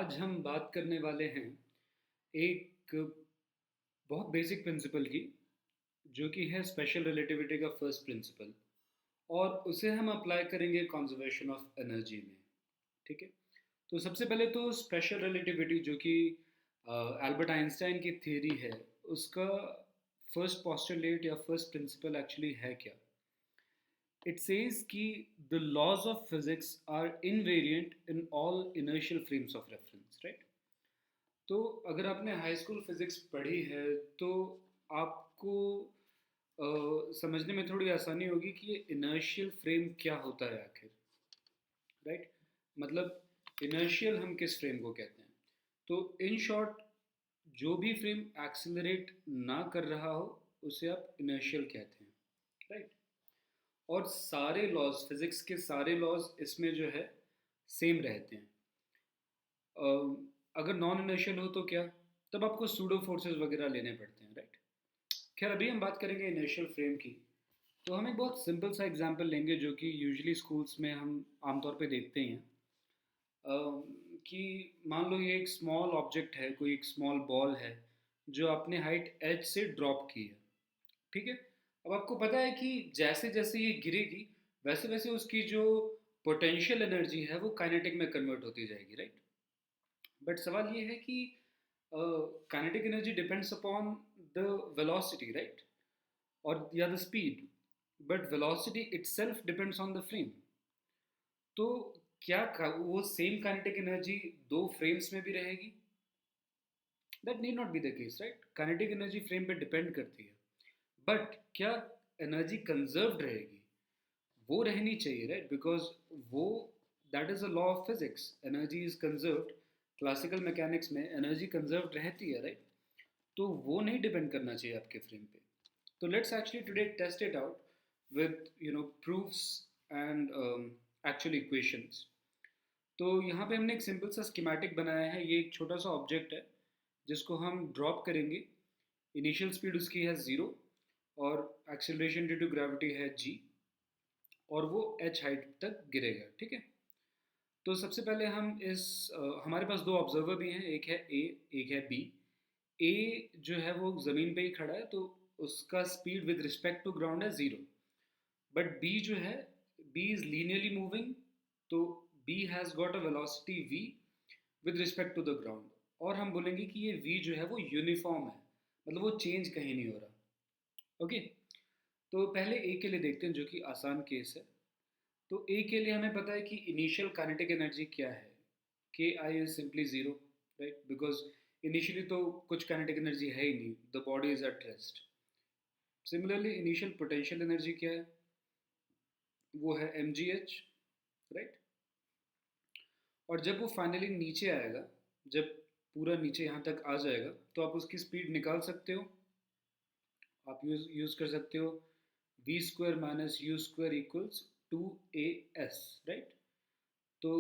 आज हम बात करने वाले हैं एक बहुत बेसिक प्रिंसिपल की, जो कि है स्पेशल रिलेटिविटी का फर्स्ट प्रिंसिपल। और उसे हम अप्लाई करेंगे कंजर्वेशन ऑफ एनर्जी में। ठीक है। तो सबसे पहले तो स्पेशल रिलेटिविटी, जो कि एल्बर्ट आइंस्टाइन की थ्योरी है, उसका फर्स्ट पोस्टुलेट या फर्स्ट प्रिंसिपल एक्चुअली है क्या। इट सेज कि the laws of physics are invariant in all inertial frames of reference, right. तो अगर आपने हाई स्कूल फिजिक्स पढ़ी है तो आपको समझने में थोड़ी आसानी होगी कि ये इनर्शियल फ्रेम क्या होता है आखिर, राइट। मतलब इनर्शियल हम किस फ्रेम को कहते हैं। तो इन शॉर्ट, जो भी फ्रेम एक्सिलरेट ना कर रहा हो उसे आप इनर्शियल कहते हैं, राइट। और सारे लॉज, फिजिक्स के सारे लॉज इसमें जो है सेम रहते हैं। अगर नॉन इनर्शियल हो तो क्या, तब आपको सूडो फोर्सेस वगैरह लेने पड़ते हैं, राइट। खैर, अभी हम बात करेंगे इनर्शियल फ्रेम की। तो हम एक बहुत सिंपल सा एग्जांपल लेंगे जो कि यूजुअली स्कूल्स में हम आमतौर पे देखते हैं। कि मान लो ये एक स्मॉल ऑब्जेक्ट है, कोई एक स्मॉल बॉल है जो आपने हाइट एच से ड्रॉप की है। ठीक है। अब आपको पता है कि जैसे जैसे ये गिरेगी वैसे वैसे उसकी जो पोटेंशियल एनर्जी है वो काइनेटिक में कन्वर्ट होती जाएगी, राइट। बट सवाल ये है कि kinetic energy depends upon the velocity, right, और या the speed. But velocity itself depends on the frame. तो वो सेम काइनेटिक एनर्जी दो फ्रेम्स में भी रहेगी? That need not be the case, right. Kinetic energy frame पे डिपेंड करती है, बट क्या एनर्जी कंजर्व्ड रहेगी? वो रहनी चाहिए, राइट, बिकॉज वो, that is a law of physics, energy is conserved. Classical mechanics में एनर्जी कंजर्व्ड रहती है, राइट। तो वो नहीं डिपेंड करना चाहिए आपके फ्रेम पे। तो let's actually today test it out with proofs and actual equations. तो यहाँ पे हमने एक सिंपल सा स्कीमेटिक बनाया है। ये एक छोटा सा ऑब्जेक्ट है जिसको हम ड्रॉप करेंगे। इनिशियल स्पीड उसकी है 0 और एक्सेलरेशन ड्यू टू ग्रेविटी है g, और वो h हाइट तक गिरेगा। ठीक है। तो सबसे पहले हम हमारे पास दो ऑब्जर्वर भी हैं, एक है ए, एक है बी। ए जो है वो ज़मीन पे ही खड़ा है, तो उसका speed with respect to ground है 0। बट बी जो है, बी इज लीनियरली मूविंग, तो B has got a velocity v with respect to the ground. और हम बोलेंगे कि ये v जो है वो यूनिफॉर्म है, मतलब वो चेंज कहीं नहीं हो रहा। ओके। तो पहले ए के लिए देखते हैं, जो कि आसान केस है। तो ए के लिए हमें पता है कि इनिशियल काइनेटिक एनर्जी क्या है। K I is simply 0, right, because initially तो कुछ काइनेटिक एनर्जी है ही नहीं, the body is at rest. Similarly initial potential energy क्या है, वो है एम जी एच, राइट। और जब वो फाइनली नीचे आएगा, जब पूरा नीचे यहाँ तक आ जाएगा, तो आप उसकी स्पीड निकाल सकते हो। आप यूज कर सकते हो v square minus u square equals 2as, right. तो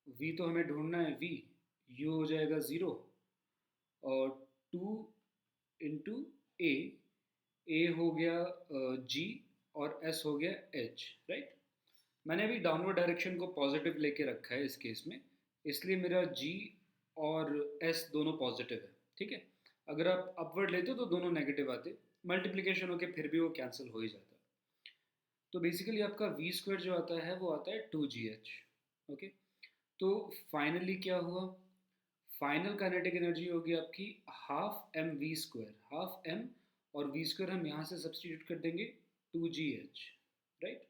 v तो हमें ढूंढना है v, u हो जाएगा 0, और 2 इंटू ए, ए हो गया g, और s हो गया h, राइट। मैंने अभी डाउनवर्ड डायरेक्शन को पॉजिटिव लेके रखा है इस केस में, इसलिए मेरा g और s दोनों पॉजिटिव है। ठीक है। अगर आप अपवर्ड लेते हो तो दोनों नेगेटिव आते, मल्टीप्लिकेशन होके फिर भी वो कैंसिल हो ही जाता। तो बेसिकली आपका वी स्क्वायर जो आता है वो आता है 2gh। ओके। तो फाइनली क्या हुआ, फाइनल काइनेटिक एनर्जी होगी आपकी half m v square, half m, और वी स्क्वायर हम यहाँ से सब्सटीट्यूट कर देंगे 2gh, राइट।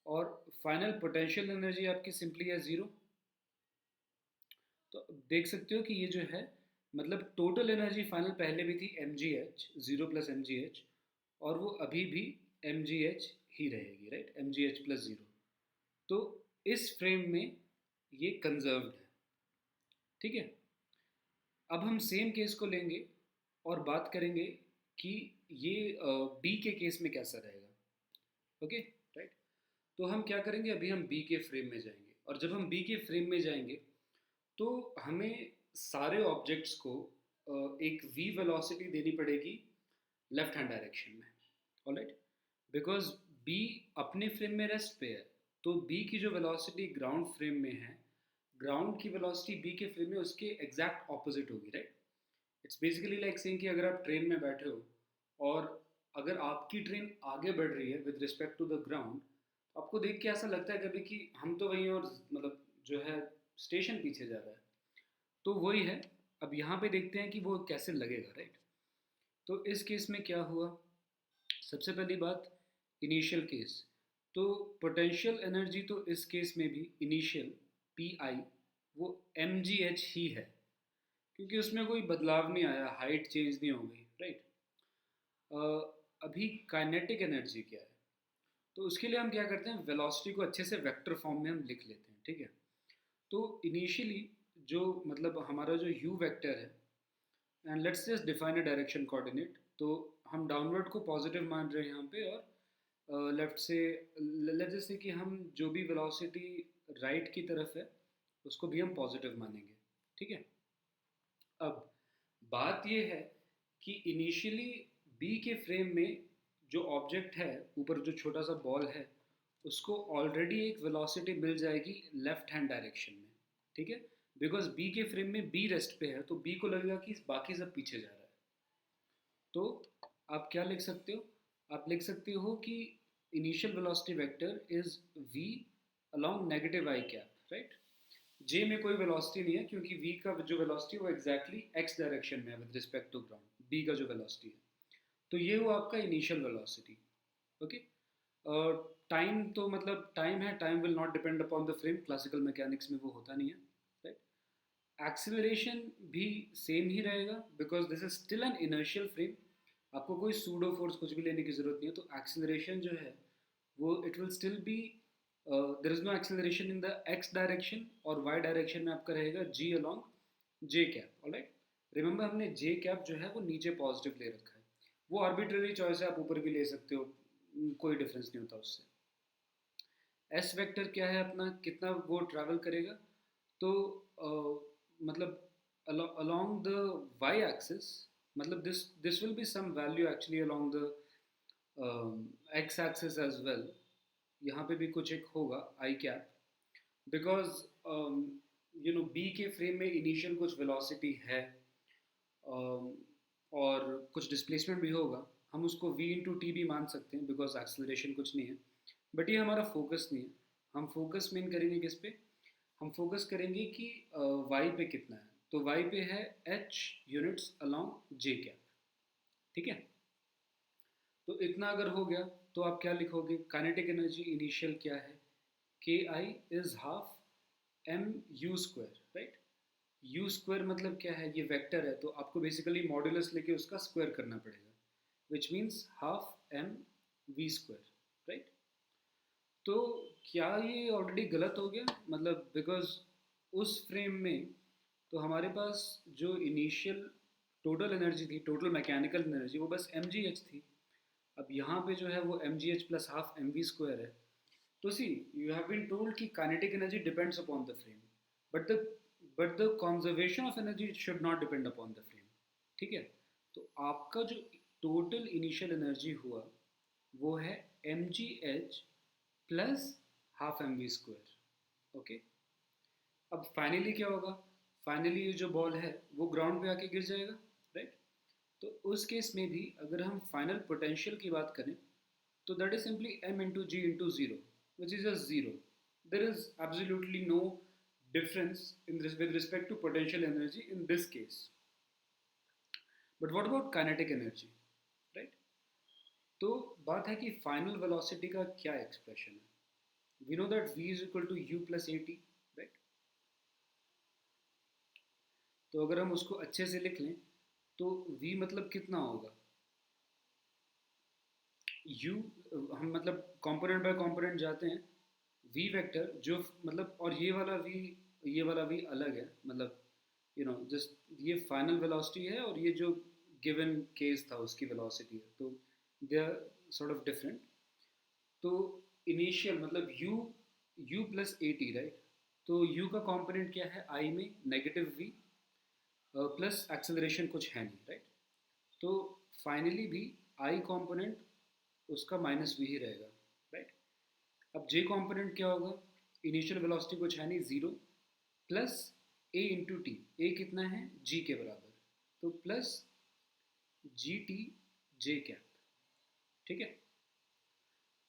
और फाइनल पोटेंशियल एनर्जी आपकी सिंपली है 0। तो देख सकते हो कि ये जो है, मतलब टोटल एनर्जी फाइनल पहले भी थी m g h, 0 plus m g h, और वो अभी भी एम जी एच ही रहेगी, right, m g h plus 0। तो इस फ्रेम में ये कंजर्व्ड है। ठीक है। अब हम सेम केस को लेंगे और बात करेंगे कि ये बी के केस में कैसा रहेगा। Okay, right. तो हम क्या करेंगे, अभी हम बी के फ्रेम में जाएंगे, और जब हम बी के फ्रेम में जाएंगे तो हमें सारे ऑब्जेक्ट्स को एक v वेलोसिटी देनी पड़ेगी लेफ्ट हैंड डायरेक्शन में। ऑलराइट। बिकॉज b अपने फ्रेम में रेस्ट पे है, तो b की जो वेलोसिटी ग्राउंड फ्रेम में है ग्राउंड की वेलोसिटी बी के फ्रेम में उसके एग्जैक्ट ऑपोजिट होगी, right? It's basically like saying कि अगर आप ट्रेन में बैठे हो और अगर आपकी ट्रेन आगे बढ़ रही है with respect to the ground, तो आपको देख के ऐसा लगता है कभी कि हम तो वहीं, और मतलब जो है स्टेशन पीछे जा रहा है। तो वही है। अब यहाँ पे देखते हैं कि वो कैसे लगेगा, राइट? तो इस केस में क्या हुआ? सबसे पहली बात, इनिशियल केस। तो पोटेंशियल एनर्जी तो इस केस में भी इनिशियल, पी आई, वो एम जी एच ही है, क्योंकि उसमें कोई बदलाव नहीं आया, हाइट चेंज नहीं हो गई, राइट? अभी काइनेटिक एनर्जी क्या है? तो उसके लिए हम क्या करते हैं, वेलोसिटी को अच्छे से वेक्टर फॉर्म में हम लिख लेते हैं, ठीक है? तो इनिशियली जो मतलब हमारा जो यू वेक्टर है, and let's just define a direction coordinate. तो हम डाउनवर्ड को पॉजिटिव मान रहे हैं यहाँ पे, और लेफ्ट से, लेट्स जैसे कि हम जो भी वेलोसिटी राइट की तरफ है उसको भी हम पॉजिटिव मानेंगे, ठीक है? अब बात ये है कि इनिशियली बी के फ्रेम में जो ऑब्जेक्ट है, ऊपर जो छोटा सा बॉल है, उसको ऑलरेडी एक वेलोसिटी मिल जाएगी लेफ्ट हैंड डायरेक्शन में, ठीक है? बिकॉज बी के फ्रेम में बी रेस्ट पे है, तो बी को लगेगा कि बाकी सब पीछे जा रहा है। तो आप क्या लिख सकते हो? आप लिख सकते हो कि initial velocity vector is v along negative I cap, right? J में कोई वेलोसिटी नहीं है, क्योंकि v का जो वेलोसिटी है वो एग्जैक्टली x डायरेक्शन में है with respect to ground, b का जो वेलोसिटी है। तो ये हुआ आपका इनिशियल वेलोसिटी, ओके? टाइम तो मतलब टाइम है, time will not depend upon the frame, classical mechanics में वो होता नहीं है, राइट? एक्सीलरेशन भी सेम ही रहेगा, because this is still an inertial frame. आपको कोई सूडो फोर्स कुछ भी लेने की जरूरत नहीं है, तो एक्सीलरेशन जो है वो it will still be, there is no acceleration in the x direction, और वाई डायरेक्शन में आपका रहेगा g along j cap, alright? Remember हमने जे कैप जो है वो नीचे पॉजिटिव ले रखा है। वो आर्बिट्ररी चॉइस है, आप ऊपर भी ले सकते हो, कोई डिफरेंस नहीं होता उससे। एस वेक्टर क्या है अपना, कितना वो ट्रैवल करेगा? तो मतलब along the y axis, मतलब this will be some value actually along the x axis as well। यहाँ पे भी कुछ एक होगा आई कैप, बिकॉज बी के फ्रेम में इनिशियल कुछ वेलोसिटी है, और कुछ डिस्प्लेसमेंट भी होगा। हम उसको v इंटू टी भी मान सकते हैं, बिकॉज एक्सलरेशन कुछ नहीं है। बट ये हमारा फोकस नहीं है। हम फोकस मेन करेंगे किस पे? हम फोकस करेंगे कि y पे कितना है। तो y पे है h units along j cap, ठीक है? तो इतना अगर हो गया, तो आप क्या लिखोगे? काइनेटिक एनर्जी इनिशियल क्या है? K I is half M U square, right? U square मतलब क्या है? ये वेक्टर है, तो आपको बेसिकली मॉड्यूलस लेके उसका स्क्वायर करना पड़ेगा, which means half m v square, right? तो क्या ये ऑलरेडी गलत हो गया? मतलब बिकॉज उस फ्रेम में तो हमारे पास जो इनिशियल टोटल एनर्जी थी, टोटल मैकेनिकल एनर्जी, वो बस एम जी एच थी। अब यहाँ पे जो है वो m g h plus half m v square है। तो see, you have been told कि kinetic energy depends upon the frame, but the but the conservation of energy should not depend upon the frame, ठीक है? तो आपका जो total initial energy हुआ वो है m g h plus half m v square, okay? अब finally क्या होगा? फाइनली ये जो बॉल है वो ग्राउंड पे आके गिर जाएगा, राइट? तो उस केस में भी अगर हम फाइनल पोटेंशियल की बात करें, तो that is simply m into g into zero, which is a zero. There is absolutely no difference in this with respect to potential energy in this case. But what about kinetic energy, right? तो बात है कि final velocity का क्या expression है? We know that v is equal to u plus a t, right? तो अगर हम उसको अच्छे से लिख लें, तो v मतलब कितना होगा? u, हम मतलब कंपोनेंट बाय कंपोनेंट जाते हैं। v वेक्टर जो मतलब, और ये वाला v, ये वाला v अलग है, मतलब जस्ट ये फाइनल वेलोसिटी है, और ये जो गिवन केस था उसकी वेलोसिटी है, तो they are sort of different. तो इनिशियल मतलब u plus a t, right? तो u का कंपोनेंट क्या है i में? नेगेटिव v प्लस एक्सेलरेशन कुछ है नहीं, राइट? तो फाइनली भी i कंपोनेंट उसका माइनस v ही रहेगा, राइट? अब j कंपोनेंट क्या होगा? इनिशियल वेलोसिटी कुछ है नहीं, ज़ीरो, प्लस ए इंटू टी, ए कितना है जी के बराबर, तो प्लस जी टी जे कैप, ठीक है।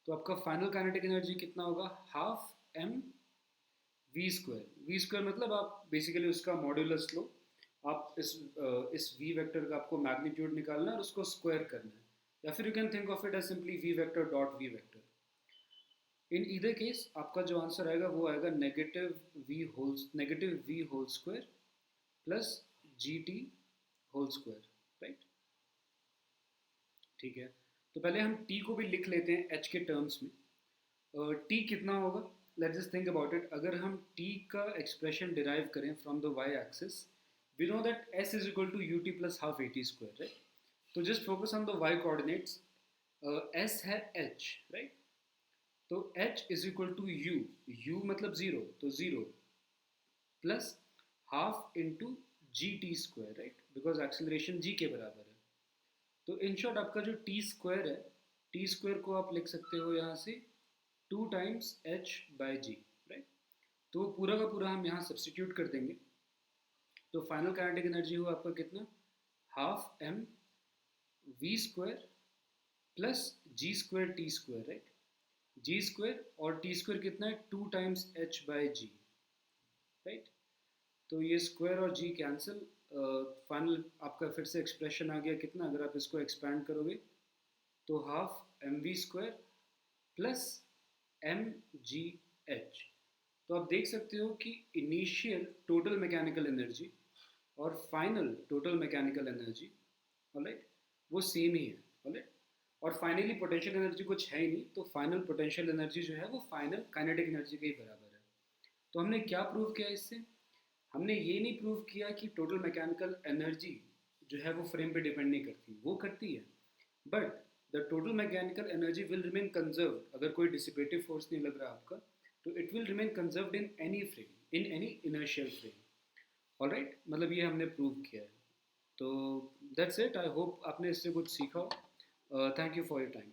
तो आपका फाइनल काइनेटिक एनर्जी कितना होगा, half m v square, we square मतलब आप बेसिकली उसका मॉड्यूलस लो, आप इस वी वेक्टर का आपको मैग्नीट्यूड निकालना है और उसको स्क्वायर करना है, या फिर you can think of it as simply v vector dot v vector. In either case आपका जो आंसर आएगा वो आएगा negative v whole square plus g t whole square, right. ठीक है, तो पहले हम टी को भी लिख लेते हैं एच के टर्म्स में। टी कितना होगा, let's just think about it. अगर हम टी का एक्सप्रेशन डिराइव करें from the Y axis, we know that S is equal to U T plus half A T square, right. तो just focus on the Y coordinates, S है H, right. तो H is equal to U, U मतलब zero, तो zero plus half into G T square, right, because acceleration G के बराबर है। तो in short आपका जो टी स्क्वायर है, टी स्क्वायर को आप लिख सकते हो यहाँ से two times h by g, right. तो पूरा का पूरा हम यहाँ सब्सटीट्यूट कर देंगे, तो फाइनल काइनेटिक एनर्जी हुआ आपका कितना, half m v square plus g square t square, right. G square और टी स्क्वायर कितना है, two times h by g, right. तो ये स्क्वायर और जी कैंसिल, फाइनल आपका फिर से एक्सप्रेशन आ गया कितना, अगर आप इसको एक्सपैंड करोगे तो half m v square plus m g h. तो आप देख सकते हो कि इनिशियल टोटल मैकेनिकल एनर्जी और final total mechanical energy, alright, वो सेम ही है, ऑलराइट। और फाइनली पोटेंशियल एनर्जी कुछ है ही नहीं, तो फाइनल पोटेंशियल एनर्जी जो है वो फाइनल काइनेटिक एनर्जी के ही बराबर है। तो हमने क्या प्रूव किया इससे, हमने ये नहीं प्रूव किया कि टोटल मैकेनिकल एनर्जी जो है वो फ्रेम पे डिपेंड नहीं करती, वो करती है, but the total mechanical energy will remain conserve. अगर कोई डिसिपेटिव फोर्स नहीं लग रहा आपका, तो it will remain conserved in any frame, in any inertial frame, alright. मतलब ये हमने प्रूव किया है। तो दैट्स इट, आई होप आपने इससे कुछ सीखा हो। Thank you for your time.